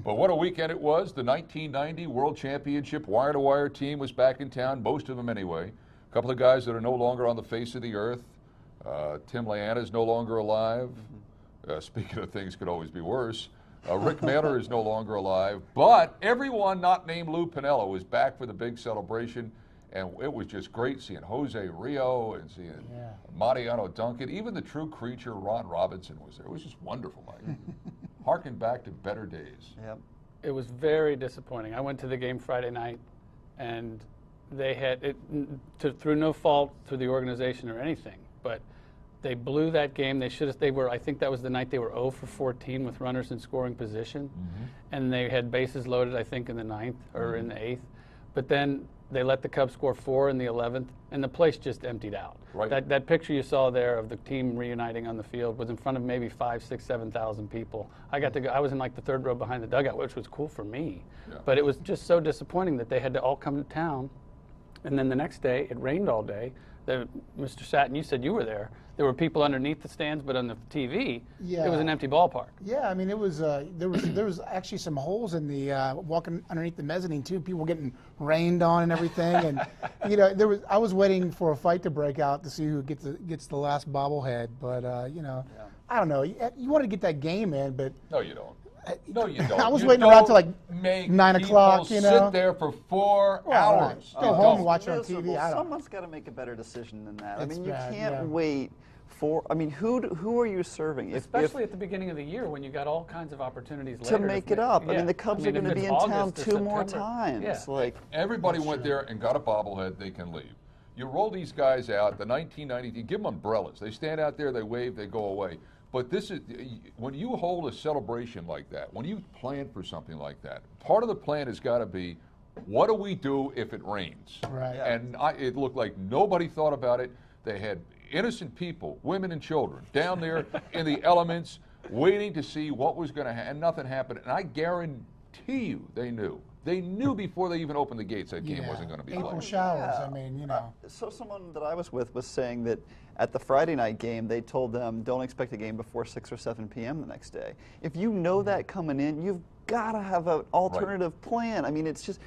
But what a weekend it was. The 1990 World Championship wire-to-wire team was back in town, most of them anyway. A couple of guys that are no longer on the face of the earth. Tim Leanna is no longer alive. Speaking of things could always be worse. Rick Mailer is no longer alive. But everyone not named Lou Piniella was back for the big celebration. And it was just great seeing Jose Rio and seeing Mariano Duncan. Even the true creature, Ron Robinson, was there. It was just wonderful. Like, harken back to better days. Yep. It was very disappointing. I went to the game Friday night, and they had it through no fault through the organization or anything, but they blew that game. They should have. They were. I think that was the night they were 0 for 14 with runners in scoring position, and they had bases loaded. I think in the 9th or in the 8th, but then they let the Cubs score 4 in the 11th, and the place just emptied out. Right. That picture you saw there of the team reuniting on the field was in front of maybe 5, 6, 7,000 people. I got to go. I was in like the 3rd row behind the dugout, which was cool for me. Yeah. But it was just so disappointing that they had to all come to town, and then the next day it rained all day. Mr. Satin, you said you were there. There were people underneath the stands, but on the TV, it was an empty ballpark. Yeah, I mean, it was there was actually some holes in the walking underneath the mezzanine too. People were getting rained on and everything, and you know, I was waiting for a fight to break out to see who gets the last bobblehead. But you know, I don't know. You want to get that game in, but no, you don't. No, you don't. I was you waiting around till like make 9 o'clock. You know, sit there for 4 hours. Go home and watch it on TV. Someone's got to make a better decision than that. I mean, you bad, can't wait for. I mean, who are you serving? Especially at the beginning of the year when you got all kinds of opportunities to make it up. Yeah. I mean, the Cubs are going to be in town 2 more times. Yeah. Like everybody went there and got a bobblehead. They can leave. You roll these guys out. The 1990, you give them umbrellas. They stand out there. They wave. They go away. But this is when you hold a celebration like that, when you plan for something like that, part of the plan has got to be, what do we do if it rains? Right. Yeah. And it looked like nobody thought about it. They had innocent people, women and children, down there in the elements, waiting to see what was going to happen, and nothing happened. And I guarantee you they knew. They knew before they even opened the gates that game wasn't going to be April played. showers. I mean, you know. So someone that I was with was saying that at the Friday night game, they told them don't expect a game before 6 or 7 p.m. the next day. If you know that coming in, you've got to have an alternative plan. I mean, it's just,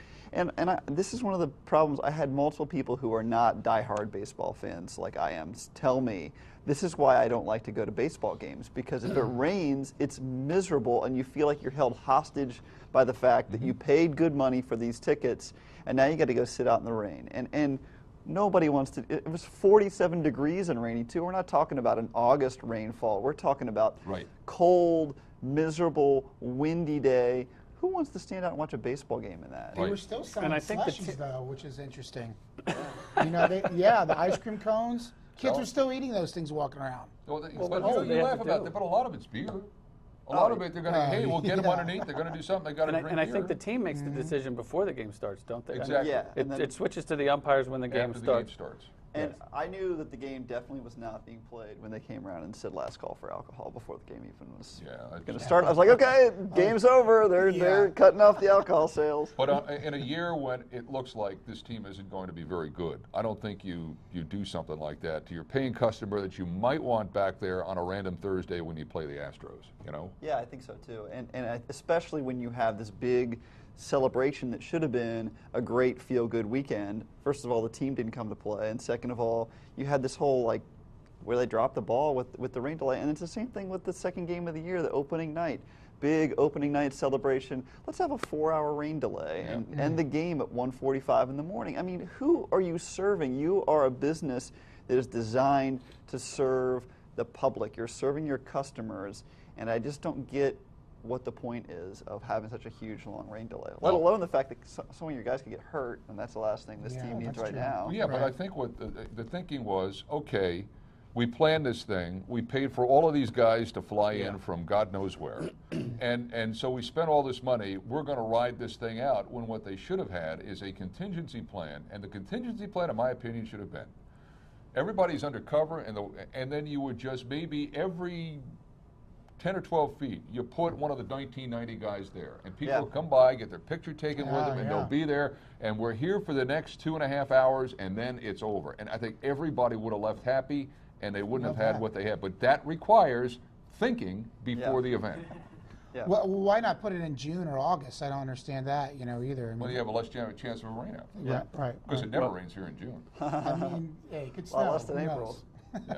this is one of the problems. I had multiple people who are not diehard baseball fans like I am tell me, this is why I don't like to go to baseball games, because if it rains, it's miserable and you feel like you're held hostage by the fact that you paid good money for these tickets and now you got to go sit out in the rain. And nobody wants to. It was 47 degrees and rainy too. We're not talking about an August rainfall. We're talking about cold, miserable, windy day. Who wants to stand out and watch a baseball game in that? They were still selling slushies though, which is interesting. You know, the ice cream cones. Kids are still eating those things walking around. Well, you laugh about that, but a lot of it's beer. A lot of it, they're going to, hey, we'll get them underneath. They're going to do something. They got to drink beer. And I think the team makes the decision before the game starts, don't they? Exactly. Yeah. It switches to the umpires when the game starts. And I knew that the game definitely was not being played when they came around and said last call for alcohol before the game even was going to start. I was like, okay, game's over. They're cutting off the alcohol sales. But in a year when it looks like this team isn't going to be very good, I don't think you do something like that to your paying customer that you might want back there on a random Thursday when you play the Astros, you know? Yeah, I think so too. And especially when you have this big celebration that should have been a great feel-good weekend. First of all, the team didn't come to play, and second of all, you had this whole like where they dropped the ball with the rain delay, and it's the same thing with the second game of the year, the opening night. Big opening night celebration. Let's have a 4-hour rain delay and end the game at 1:45 in the morning. I mean, who are you serving? You are a business that is designed to serve the public. You're serving your customers, and I just don't get what the point is of having such a huge long rain delay, let alone the fact that some of your guys could get hurt, and that's the last thing this team needs right now. Well, yeah, but I think what the thinking was, okay, we planned this thing, we paid for all of these guys to fly in from God knows where, and so we spent all this money, we're going to ride this thing out, when what they should have had is a contingency plan, and the contingency plan, in my opinion, should have been, everybody's undercover, and then you would just maybe every 10 or 12 feet, you put one of the 1990 guys there, and people come by, get their picture taken with them, and they'll be there, and we're here for the next 2.5 hours, and then it's over. And I think everybody would have left happy, and they wouldn't have had what they had. But that requires thinking before the event. Yeah. Well, why not put it in June or August? I don't understand that, either. I mean, Well, you have a less chance of a rain out. Yeah. Right. Because it never rains here in June. I mean, hey, it could A lot snow. less than Who April. knows? Yeah.